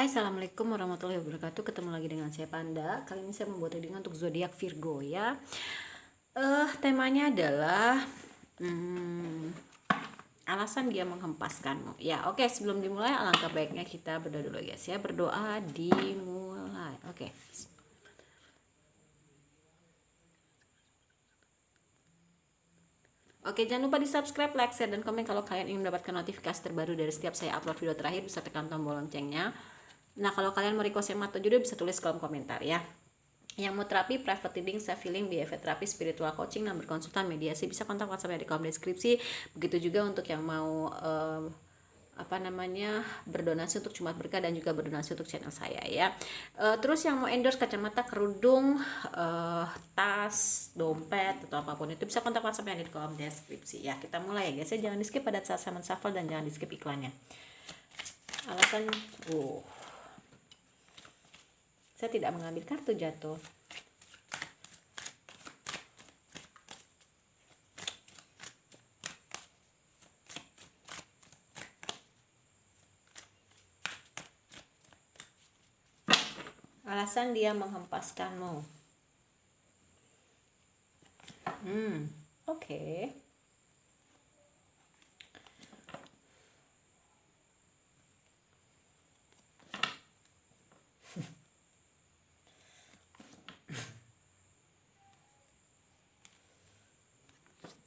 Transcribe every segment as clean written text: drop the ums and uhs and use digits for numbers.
Hai, assalamualaikum warahmatullahi wabarakatuh. Ketemu lagi dengan saya Panda. Kali ini saya membuat reading untuk zodiak Virgo ya. Temanya adalah alasan dia menghempaskanmu. Ya, oke. Sebelum dimulai, alangkah baiknya kita berdoa dulu guys ya. Berdoa dimulai. Oke. Oke, jangan lupa di subscribe, like, share, dan komen kalau kalian ingin mendapatkan notifikasi terbaru dari setiap saya upload video terakhir. Bisa tekan tombol loncengnya. Nah, kalau kalian mau request yang matang juga bisa tulis kolom komentar ya. Yang mau terapi, private reading, self healing, BFA terapi, spiritual coaching, nomor konsultan, mediasi, bisa kontak WhatsApp di kolom deskripsi. Begitu juga untuk yang mau berdonasi untuk Jumat Berkah dan juga berdonasi untuk channel saya ya. Terus yang mau endorse kacamata, kerudung, tas, dompet atau apapun itu bisa kontak WhatsApp yang di kolom deskripsi ya. Kita mulai ya guys ya. Jangan di skip pada saat saya men-shuffle dan jangan di skip iklannya. Alasan saya tidak mengambil kartu jatuh. Alasan dia menghempaskanmu. Oke.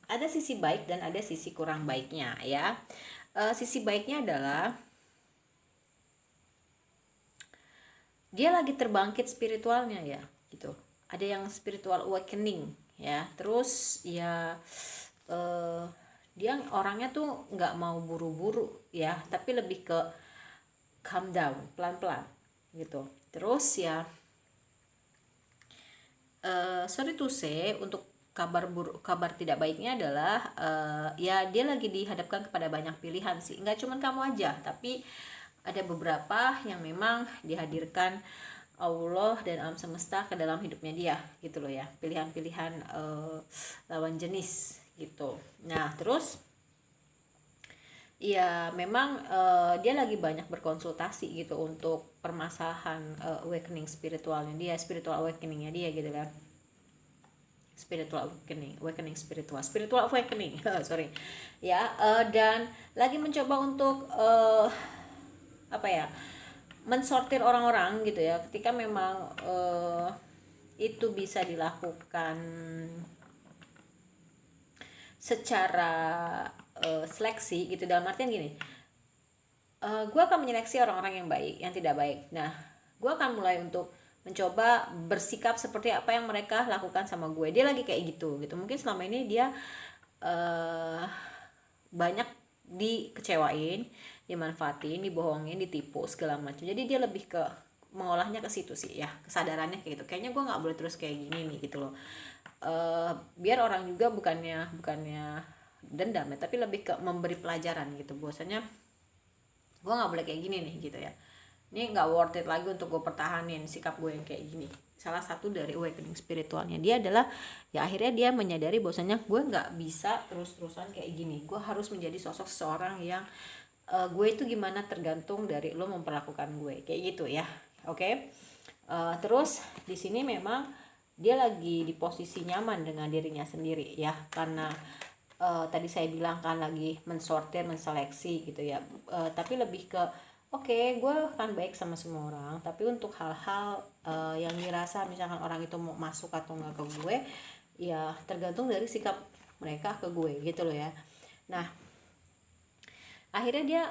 Ada sisi baik dan ada sisi kurang baiknya ya. Sisi baiknya adalah dia lagi terbangkit spiritualnya ya gitu. Ada yang spiritual awakening ya. Terus ya dia orangnya tuh nggak mau buru-buru ya, tapi lebih ke calm down, pelan-pelan gitu. Terus ya sorry to say, untuk kabar tidak baiknya adalah ya dia lagi dihadapkan kepada banyak pilihan sih. Nggak cuma kamu aja, tapi ada beberapa yang memang dihadirkan Allah dan alam semesta ke dalam hidupnya dia gitu loh ya. Pilihan-pilihan lawan jenis gitu. Nah terus ya memang dia lagi banyak berkonsultasi gitu untuk permasalahan awakening spiritualnya dia, spiritual awakeningnya dia gitu kan. Spiritual awakening sorry ya. Dan lagi mencoba untuk mensortir orang-orang gitu ya, ketika memang itu bisa dilakukan secara seleksi gitu, dalam artian gini, gue akan menyeleksi orang-orang yang baik, yang tidak baik. Nah, gue akan mulai untuk mencoba bersikap seperti apa yang mereka lakukan sama gue. Dia lagi kayak gitu. Mungkin selama ini dia banyak dikecewain, dimanfaatin, dibohongin, ditipu segala macam. Jadi dia lebih ke mengolahnya ke situ sih ya, kesadarannya kayak gitu. Kayaknya gue nggak boleh terus kayak gini nih gitu loh. Biar orang juga bukannya dendam ya, tapi lebih ke memberi pelajaran gitu. Bahwasanya gue nggak boleh kayak gini nih gitu ya. Ini nggak worth it lagi untuk gue pertahanin sikap gue yang kayak gini. Salah satu dari awakening spiritualnya dia adalah ya akhirnya dia menyadari bahwasanya gue nggak bisa terus-terusan kayak gini. Gue harus menjadi sosok seorang yang gue itu gimana tergantung dari lo memperlakukan gue kayak gitu ya. Oke. Terus di sini memang dia lagi di posisi nyaman dengan dirinya sendiri ya, karena tadi saya bilang kan lagi mensortir, menseleksi gitu ya. Tapi lebih ke oke, gue akan baik sama semua orang, tapi untuk hal-hal yang dirasa misalkan orang itu mau masuk atau enggak ke gue, ya tergantung dari sikap mereka ke gue gitu loh ya. Nah, akhirnya dia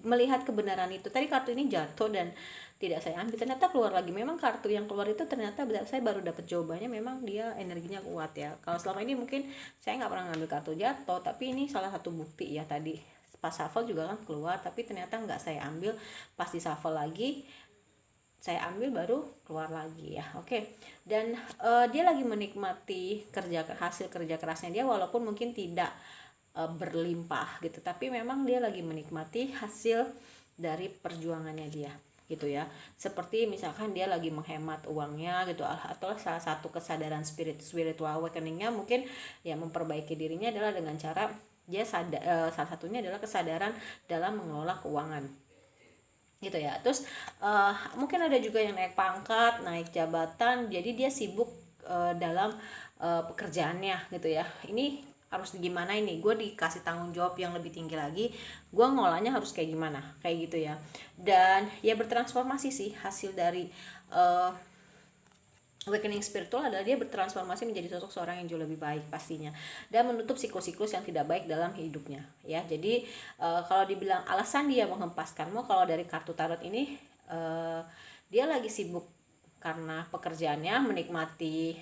melihat kebenaran itu. Tadi kartu ini jatuh dan tidak saya ambil, ternyata keluar lagi. Memang kartu yang keluar itu ternyata saya baru dapat jawabannya, memang dia energinya kuat ya. Kalau selama ini mungkin saya nggak pernah ngambil kartu jatuh, tapi ini salah satu bukti ya. Tadi pas shuffle juga kan keluar, tapi ternyata nggak saya ambil. Pas di shuffle lagi saya ambil, baru keluar lagi ya. Oke. Dan dia lagi menikmati hasil kerja kerasnya dia, walaupun mungkin tidak berlimpah gitu, tapi memang dia lagi menikmati hasil dari perjuangannya dia gitu ya. Seperti misalkan dia lagi menghemat uangnya gitu, atau salah satu kesadaran spiritual awakeningnya mungkin ya memperbaiki dirinya adalah dengan cara dia salah satunya adalah kesadaran dalam mengelola keuangan gitu ya. Terus mungkin ada juga yang naik pangkat, naik jabatan, jadi dia sibuk dalam pekerjaannya gitu ya. Ini harus gimana, ini gue dikasih tanggung jawab yang lebih tinggi lagi, gue ngolahnya harus kayak gimana, kayak gitu ya. Dan ya bertransformasi sih hasil dari awakening spiritual adalah dia bertransformasi menjadi sosok seorang yang jauh lebih baik pastinya, dan menutup siklus-siklus yang tidak baik dalam hidupnya ya. Jadi kalau dibilang alasan dia menghempaskanmu, kalau dari kartu tarot ini dia lagi sibuk karena pekerjaannya, menikmati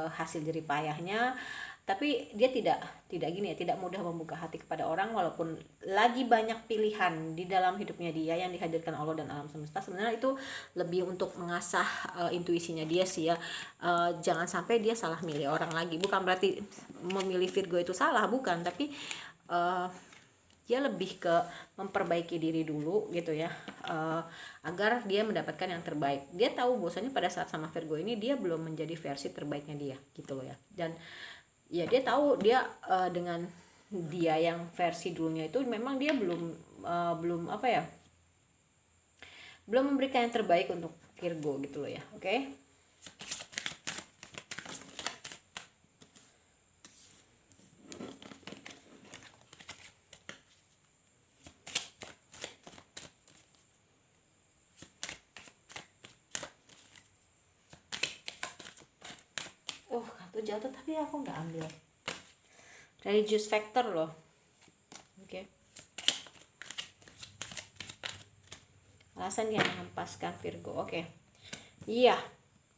hasil jerih payahnya, tapi dia tidak gini ya, tidak mudah membuka hati kepada orang walaupun lagi banyak pilihan di dalam hidupnya dia yang dihadirkan Allah dan alam semesta. Sebenarnya itu lebih untuk mengasah intuisinya dia sih ya. Jangan sampai dia salah milih orang lagi, bukan berarti memilih Virgo itu salah, bukan, tapi dia lebih ke memperbaiki diri dulu gitu ya, agar dia mendapatkan yang terbaik. Dia tahu bahwasanya pada saat sama Virgo ini dia belum menjadi versi terbaiknya dia gitu loh ya. Dan ya dia tahu dia dengan dia yang versi dulunya itu memang dia belum apa ya, belum memberikan yang terbaik untuk Virgo gitu loh ya. Oke. Kartu jatuh tapi aku nggak ambil. Religious factor loh. Oke. Alasan dia menghempaskan Virgo. Oke. Iya.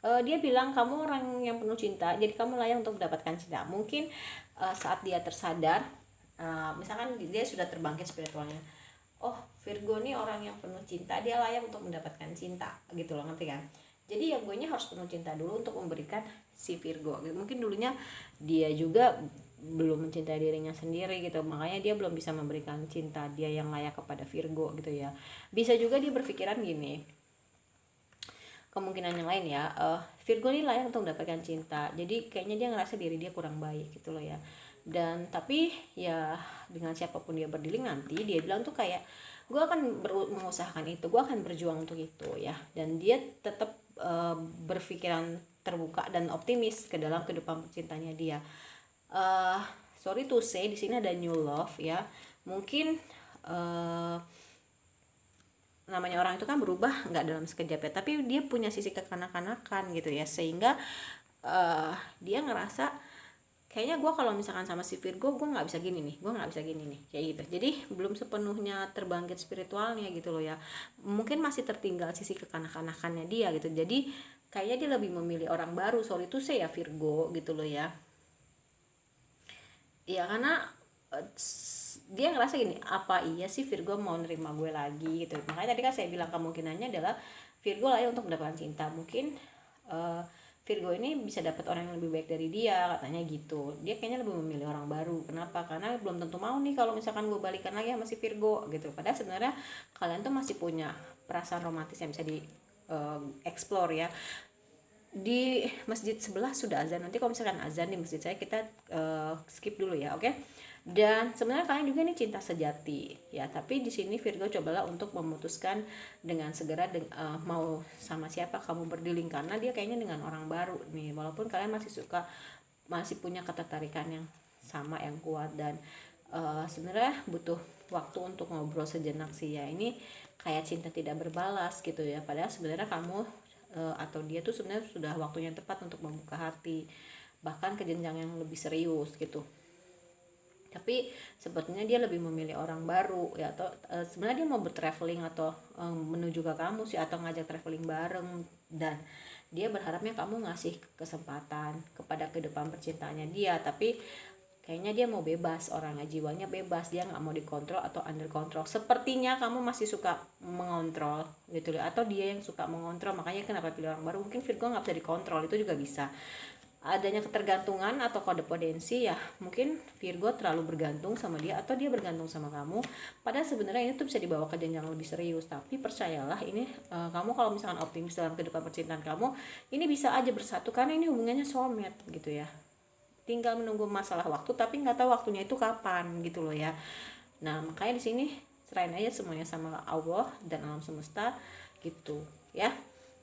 Dia bilang kamu orang yang penuh cinta, jadi kamu layak untuk mendapatkan cinta. Mungkin saat dia tersadar, misalkan dia sudah terbangkit spiritualnya, oh Virgo nih orang yang penuh cinta, dia layak untuk mendapatkan cinta gitu loh, ngerti kan? Jadi ya gue nya harus penuh cinta dulu untuk memberikan si Virgo. Mungkin dulunya dia juga belum mencintai dirinya sendiri gitu, makanya dia belum bisa memberikan cinta dia yang layak kepada Virgo gitu ya. Bisa juga dia berpikiran gini, kemungkinan yang lain ya, Virgo ini layak untuk mendapatkan cinta, jadi kayaknya dia ngerasa diri dia kurang baik gitu loh ya. Dan tapi ya dengan siapapun dia berdiling nanti, dia bilang tuh kayak gue akan mengusahakan itu, gue akan berjuang untuk itu ya. Dan dia tetap berpikiran terbuka dan optimis ke dalam kehidupan cintanya dia. Sorry to say, di sini ada new love ya. Mungkin namanya orang itu kan berubah nggak dalam sekejap ya, tapi dia punya sisi kekanak-kanakan gitu ya, sehingga dia ngerasa kayaknya gue kalau misalkan sama si Virgo gue nggak bisa gini nih, gue nggak bisa gini nih, kayak gitu. Jadi belum sepenuhnya terbangkit spiritualnya gitu loh ya, mungkin masih tertinggal sisi kekanak-kanakannya dia gitu. Jadi kayaknya dia lebih memilih orang baru, sorry itu saya ya Virgo gitu loh ya. Ya karena dia ngerasa gini, apa iya sih Virgo mau nerima gue lagi gitu. Makanya tadi kan saya bilang kemungkinannya adalah Virgo lah ya untuk mendapatkan cinta. Mungkin Virgo ini bisa dapat orang yang lebih baik dari dia, katanya gitu. Dia kayaknya lebih memilih orang baru. Kenapa? Karena belum tentu mau nih kalau misalkan gue balikan lagi sama si Virgo gitu. Padahal sebenarnya kalian tuh masih punya perasaan romantis yang bisa di explore ya. Di masjid sebelah sudah azan, nanti kalau misalkan azan di masjid saya kita skip dulu ya, oke? Dan sebenarnya kalian juga nih cinta sejati ya, tapi di sini Virgo cobalah untuk memutuskan dengan segera mau sama siapa kamu berdiling, karena dia kayaknya dengan orang baru nih, walaupun kalian masih punya ketertarikan yang sama yang kuat. Dan sebenarnya butuh waktu untuk ngobrol sejenak sih ya. Ini kayak cinta tidak berbalas gitu ya, padahal sebenarnya kamu atau dia tuh sebenarnya sudah waktunya tepat untuk membuka hati, bahkan ke jenjang yang lebih serius gitu. Tapi sepertinya dia lebih memilih orang baru ya, atau sebenarnya dia mau bertraveling atau menuju ke kamu sih, atau ngajak traveling bareng. Dan dia berharapnya kamu ngasih kesempatan kepada kehidupan percintaannya dia, tapi kayaknya dia mau bebas, orangnya jiwanya bebas, dia nggak mau dikontrol atau under control. Sepertinya kamu masih suka mengontrol gitu loh, atau dia yang suka mengontrol, makanya kenapa pilih orang baru. Mungkin Virgo nggak bisa dikontrol, itu juga bisa. Adanya ketergantungan atau kodependensi ya, mungkin Virgo terlalu bergantung sama dia atau dia bergantung sama kamu, padahal sebenarnya ini tuh bisa dibawa ke jenjang lebih serius. Tapi percayalah ini, kamu kalau misalkan optimis dalam kehidupan percintaan kamu, ini bisa aja bersatu, karena ini hubungannya soulmate gitu ya, tinggal menunggu masalah waktu, tapi nggak tahu waktunya itu kapan gitu loh ya. Nah makanya di sini serahin aja semuanya sama Allah dan alam semesta gitu ya.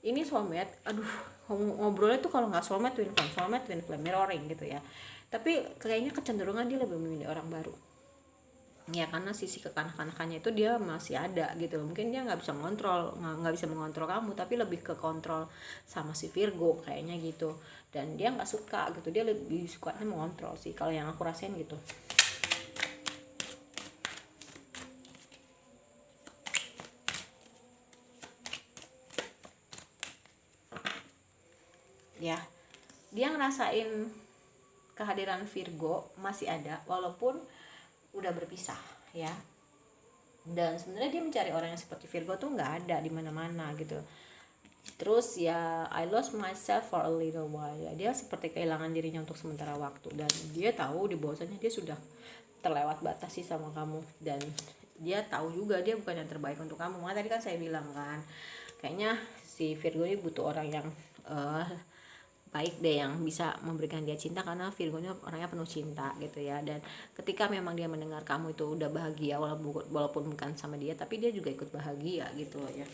Ini soulmate, aduh ngobrolnya tuh kalau nggak soulmate twin flame mirroring gitu ya, tapi kayaknya kecenderungan dia lebih memilih orang baru ya, karena sisi kekanak-kanakannya itu dia masih ada gitu loh. Mungkin dia nggak bisa mengontrol kamu, tapi lebih ke kontrol sama si Virgo kayaknya gitu, dan dia nggak suka gitu, dia lebih sukanya mengontrol sih kalau yang aku rasain gitu. Ya, dia ngerasain kehadiran Virgo masih ada walaupun udah berpisah ya. Dan sebenarnya dia mencari orang yang seperti Virgo tuh nggak ada di mana-mana gitu. Terus ya I lost myself for a little while ya, dia seperti kehilangan dirinya untuk sementara waktu, dan dia tahu di bahwasanya dia sudah terlewat batas sih sama kamu, dan dia tahu juga dia bukan yang terbaik untuk kamu. Makanya tadi kan saya bilang kan, kayaknya si Virgo ini butuh orang yang baik deh, yang bisa memberikan dia cinta, karena Virgonya orangnya penuh cinta gitu ya. Dan ketika memang dia mendengar kamu itu udah bahagia walaupun bukan sama dia, tapi dia juga ikut bahagia gitu loh ya.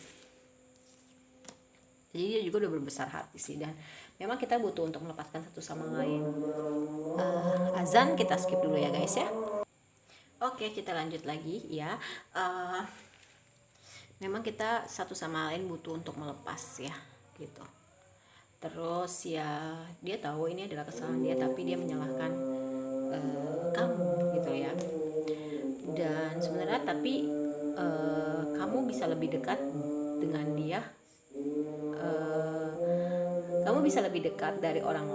Jadi dia juga udah berbesar hati sih, dan memang kita butuh untuk melepaskan satu sama lain. Azan kita skip dulu ya guys ya. Oke, kita lanjut lagi ya. Memang kita satu sama lain butuh untuk melepas ya gitu. Terus ya dia tahu ini adalah kesalahan dia, tapi dia menyalahkan kamu gitu ya. Dan sebenarnya tapi kamu bisa lebih dekat dengan dia, kamu bisa lebih dekat dari orang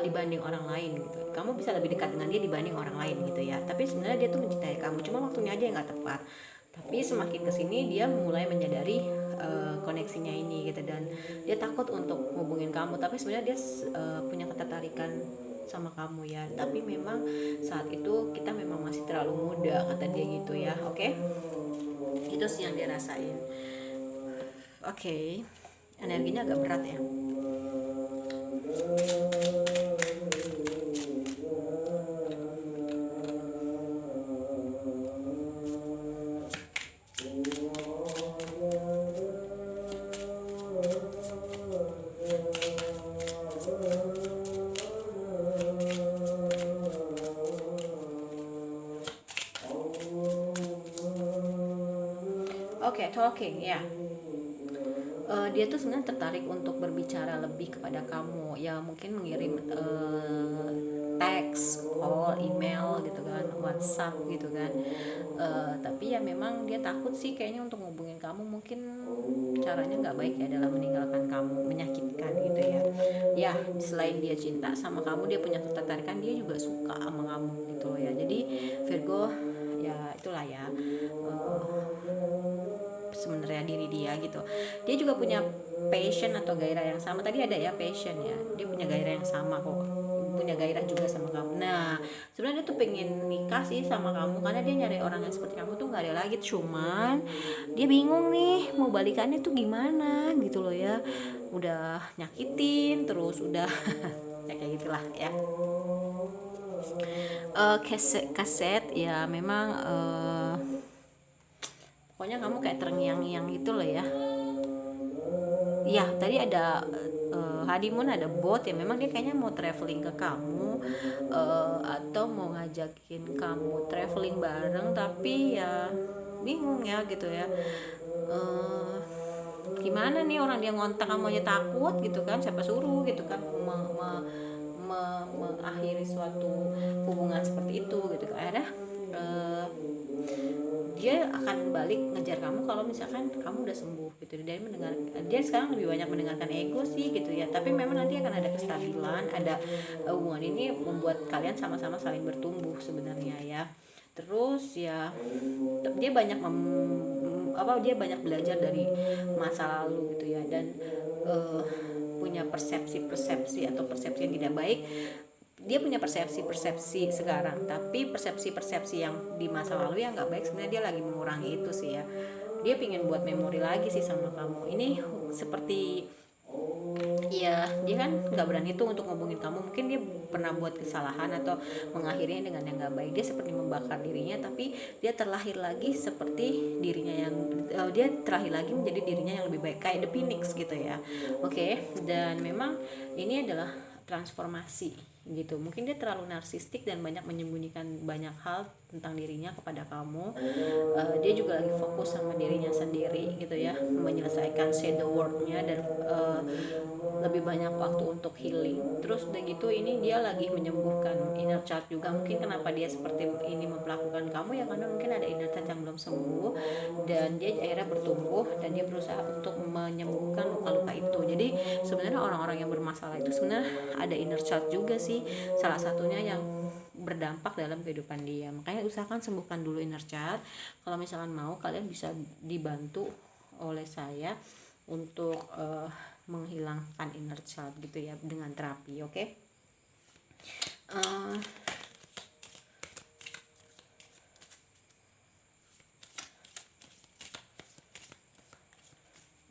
dibanding orang lain gitu. Kamu bisa lebih dekat dengan dia dibanding orang lain gitu ya. Tapi sebenarnya dia tuh mencintai kamu, cuma waktunya aja yang nggak tepat. Tapi semakin kesini dia mulai menyadari koneksinya ini gitu, dan dia takut untuk hubungin kamu, tapi sebenarnya dia punya ketertarikan sama kamu ya. Tapi memang saat itu kita memang masih terlalu muda kata dia gitu ya. Oke, itu sih yang dia rasain. Oke, energinya agak berat ya. Oke, talking ya. Dia tuh sebenarnya tertarik untuk berbicara lebih kepada kamu ya, mungkin mengirim teks, call, email gitu kan, WhatsApp gitu kan. Tapi ya memang dia takut sih kayaknya untuk ngubungin kamu, mungkin caranya nggak baik ya dalam meninggalkan kamu, menyakitkan gitu ya. Ya selain dia cinta sama kamu, dia punya ketertarikan, dia juga suka sama kamu gitu loh ya. Jadi Virgo ya itulah ya, sebenarnya diri dia gitu. Dia juga punya passion atau gairah yang sama. Tadi ada ya passion ya, dia punya gairah yang sama kok, punya gairah juga sama kamu. Nah sebenarnya dia tuh pengen nikah sih sama kamu, karena dia nyari orang yang seperti kamu tuh nggak ada lagi. Cuman dia bingung nih mau balikannya tuh gimana gitu loh ya. Udah nyakitin terus, udah ya kayak gitulah ya. Kaset ya memang pokoknya kamu kayak terngiang-ngiang gitu loh ya. Ya tadi ada honeymoon, ada boat ya, memang dia kayaknya mau traveling ke kamu, atau mau ngajakin kamu traveling bareng, tapi ya bingung ya gitu ya. Gimana nih, orang dia ngontak kamu aja takut gitu kan, siapa suruh gitu kan mengakhiri suatu hubungan seperti itu gitu kan. Akhirnya dia akan balik ngejar kamu kalau misalkan kamu udah sembuh gitu. Dia sekarang lebih banyak mendengarkan ego sih gitu ya, tapi memang nanti akan ada kestabilan, ada hubungan ini membuat kalian sama-sama saling bertumbuh sebenarnya ya. Terus ya dia banyak dia banyak belajar dari masa lalu gitu ya, dan punya persepsi atau persepsi yang tidak baik. Dia punya persepsi sekarang, tapi persepsi yang di masa lalu yang nggak baik sebenarnya dia lagi mengurangi itu sih ya. Dia pingin buat memori lagi sih sama kamu. Ini seperti Iya, dia kan nggak berani tuh untuk ngomongin kamu. Mungkin dia pernah buat kesalahan atau mengakhirinya dengan yang nggak baik. Dia seperti membakar dirinya, tapi dia terlahir lagi seperti dirinya yang dia terlahir lagi menjadi dirinya yang lebih baik, kayak The Phoenix gitu ya. Oke, dan memang ini adalah transformasi gitu. Mungkin dia terlalu narsistik dan banyak menyembunyikan banyak hal tentang dirinya kepada kamu. Dia juga lagi fokus sama dirinya sendiri gitu ya, menyelesaikan shadow worknya dan lebih banyak waktu untuk healing. Terus udah gitu ini dia lagi menyembuhkan inner child juga. Mungkin kenapa dia seperti ini memperlakukan kamu ya, karena mungkin ada inner child yang belum sembuh dan dia akhirnya bertumbuh dan dia berusaha untuk menyembuhkan luka-luka itu. Jadi sebenarnya orang-orang yang bermasalah itu sebenarnya ada inner child juga sih, salah satunya yang berdampak dalam kehidupan dia. Makanya usahakan sembuhkan dulu inner child. Kalau misalkan mau, kalian bisa dibantu oleh saya untuk menghilangkan inner child gitu ya dengan terapi. Oke.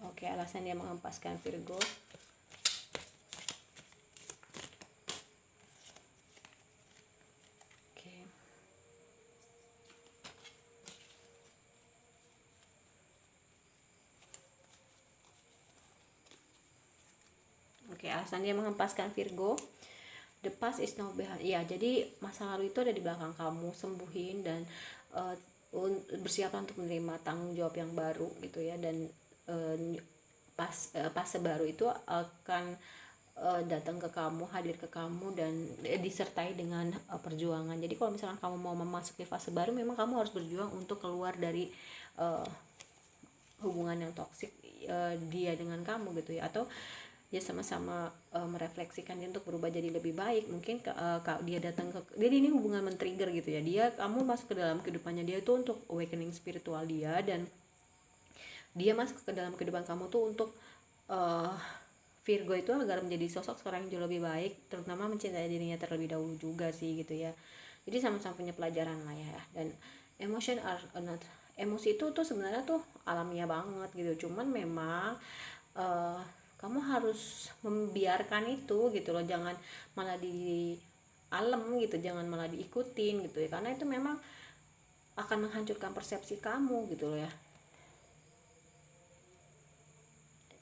Oke, alasan dia menghempaskan Virgo. Oke, alasan dia menghempaskan Virgo. The past is now behind. Ya, jadi masa lalu itu ada di belakang kamu. Sembuhin dan bersiaplah untuk menerima tanggung jawab yang baru gitu ya. Dan fase baru itu akan datang ke kamu, hadir ke kamu dan disertai dengan perjuangan. Jadi kalau misalkan kamu mau memasuki fase baru, memang kamu harus berjuang untuk keluar dari hubungan yang toksik dia dengan kamu gitu ya, atau ya sama-sama merefleksikan dia untuk berubah jadi lebih baik. Mungkin dia datang ke, jadi ini hubungan men-trigger gitu ya, kamu masuk ke dalam kehidupannya dia tuh untuk awakening spiritual dia, dan dia masuk ke dalam kehidupan kamu tuh untuk Virgo itu agar menjadi sosok seorang yang jauh lebih baik, terutama mencintai dirinya terlebih dahulu juga sih gitu ya. Jadi sama-sama punya pelajaran lah ya. Dan emosi itu tuh sebenarnya tuh alamiah banget gitu, cuman memang kamu harus membiarkan itu gitu loh, jangan malah di alam gitu, jangan malah diikutin gitu ya, karena itu memang akan menghancurkan persepsi kamu gitu loh ya.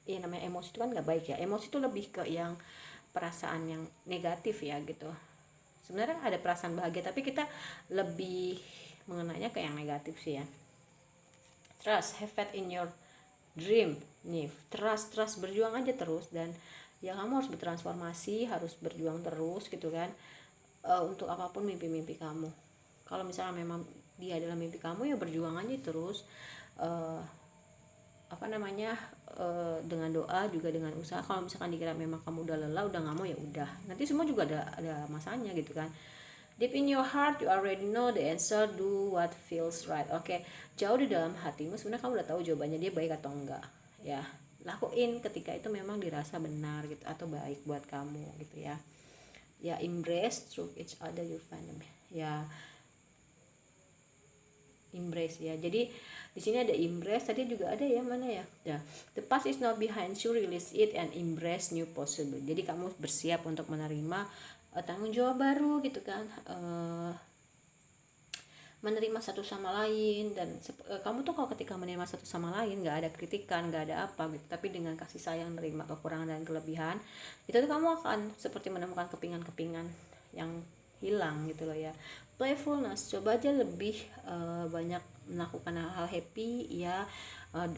Ya namanya emosi itu kan nggak baik ya, emosi itu lebih ke yang perasaan yang negatif ya gitu. Sebenarnya ada perasaan bahagia, tapi kita lebih mengenanya ke yang negatif sih ya. Trust, have faith in your dream nih, trust berjuang aja terus, dan ya kamu harus bertransformasi, harus berjuang terus gitu kan, untuk apapun mimpi-mimpi kamu. Kalau misalnya memang dia adalah mimpi kamu, ya berjuang aja terus, dengan doa juga, dengan usaha. Kalau misalkan dikira memang kamu udah lelah, udah nggak mau, ya udah, nanti semua juga ada masanya gitu kan. Deep in your heart, you already know the answer. Do what feels right. Oke, jauh di dalam hatimu sebenarnya kamu udah tahu jawabannya dia baik atau enggak. Ya, lakuin ketika itu memang dirasa benar gitu atau baik buat kamu gitu ya. Ya, embrace through each other you find them. Ya, embrace ya. Jadi di sini ada embrace, tadi juga ada ya, mana ya? Ya, the past is not behind you, release it and embrace new possible. Jadi kamu bersiap untuk menerima tanggung jawab baru gitu kan, menerima satu sama lain. Dan kamu tuh kalau ketika menerima satu sama lain, nggak ada kritikan, nggak ada apa gitu, tapi dengan kasih sayang, menerima kekurangan dan kelebihan, itu tuh kamu akan seperti menemukan kepingan-kepingan yang hilang gitu loh ya. Playfulness, coba aja lebih banyak melakukan hal-hal happy ya,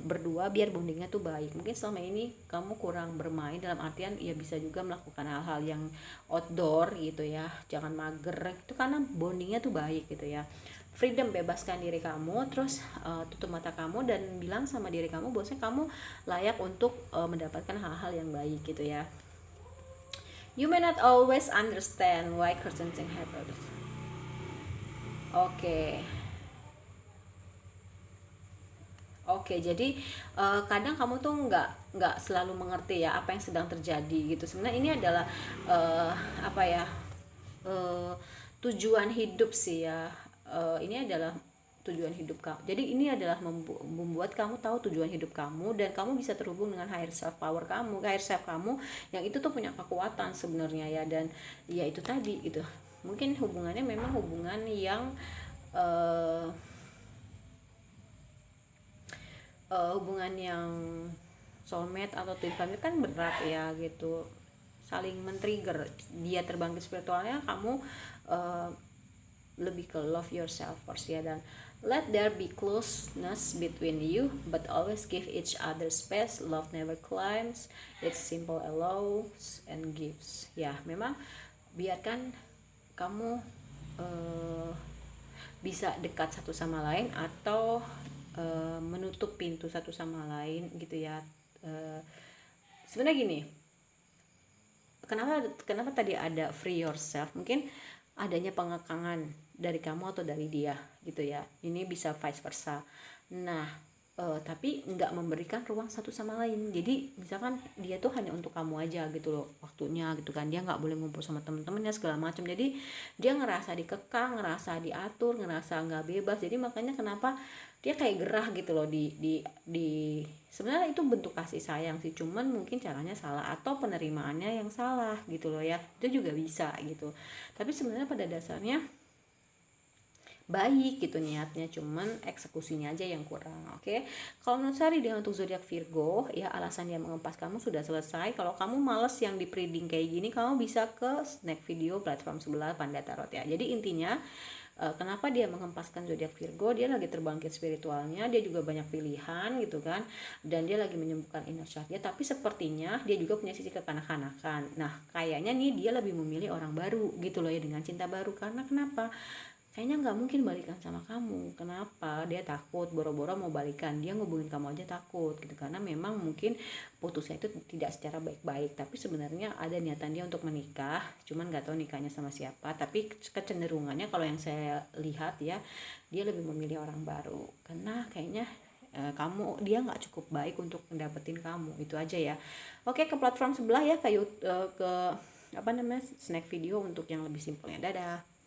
berdua, biar bondingnya tuh baik. Mungkin selama ini kamu kurang bermain, dalam artian ya bisa juga melakukan hal-hal yang outdoor gitu ya, jangan mager itu, karena bondingnya tuh baik gitu ya. Freedom, bebaskan diri kamu, terus tutup mata kamu dan bilang sama diri kamu bahwasanya kamu layak untuk mendapatkan hal-hal yang baik gitu ya. You may not always understand why certain things happen. Oke, jadi kadang kamu tuh nggak selalu mengerti ya apa yang sedang terjadi gitu. Sebenarnya ini adalah tujuan hidup sih ya. Ini adalah tujuan hidup kamu. Jadi ini adalah membuat kamu tahu tujuan hidup kamu, dan kamu bisa terhubung dengan higher self power kamu, higher self kamu yang itu tuh punya kekuatan sebenarnya ya. Dan ya itu tadi gitu, mungkin hubungannya memang hubungan yang hubungan yang soulmate atau twin flame kan berat ya gitu, saling men-trigger. Dia terbangkit spiritualnya, kamu lebih ke love yourself first ya. Dan let there be closeness between you, but always give each other space. Love never climbs, it's simple, allows and gives. Ya memang biarkan kamu bisa dekat satu sama lain, atau menutup pintu satu sama lain gitu ya. Sebenarnya gini, kenapa tadi ada free yourself, mungkin adanya pengekangan dari kamu atau dari dia gitu ya. Ini bisa vice versa. Nah tapi nggak memberikan ruang satu sama lain. Jadi misalkan dia tuh hanya untuk kamu aja gitu loh waktunya gitu kan, dia nggak boleh ngumpul sama temen-temennya segala macam. Jadi dia ngerasa dikekang, ngerasa diatur, ngerasa nggak bebas. Jadi makanya kenapa dia kayak gerah gitu loh di sebenarnya itu bentuk kasih sayang sih, cuman mungkin caranya salah atau penerimaannya yang salah gitu loh ya. Itu juga bisa gitu, tapi sebenarnya pada dasarnya baik gitu niatnya, cuman eksekusinya aja yang kurang. Oke. Kalau menurut saya dengan untuk zodiak Virgo ya, alasan dia mengempas kamu sudah selesai. Kalau kamu males yang di preding kayak gini, kamu bisa ke snack video platform sebelah Panda Tarot ya. Jadi intinya kenapa dia mengempaskan zodiak Virgo, dia lagi terbangkit spiritualnya, dia juga banyak pilihan gitu kan, dan dia lagi menyembuhkan inner child dia, tapi sepertinya dia juga punya sisi kekanak-kanakan. Nah kayaknya nih dia lebih memilih orang baru gitu loh ya, dengan cinta baru. Karena kenapa? Kayaknya nggak mungkin balikan sama kamu. Kenapa? Dia takut, boro-boro mau balikan, dia ngubungin kamu aja takut gitu. Karena memang mungkin putusnya itu tidak secara baik-baik, tapi sebenarnya ada niatan dia untuk menikah, cuman nggak tahu nikahnya sama siapa. Tapi kecenderungannya kalau yang saya lihat ya, dia lebih memilih orang baru. Karena kayaknya dia nggak cukup baik untuk mendapetin kamu. Itu aja ya. Oke, ke platform sebelah ya, ke snack video untuk yang lebih simpelnya. Dadah.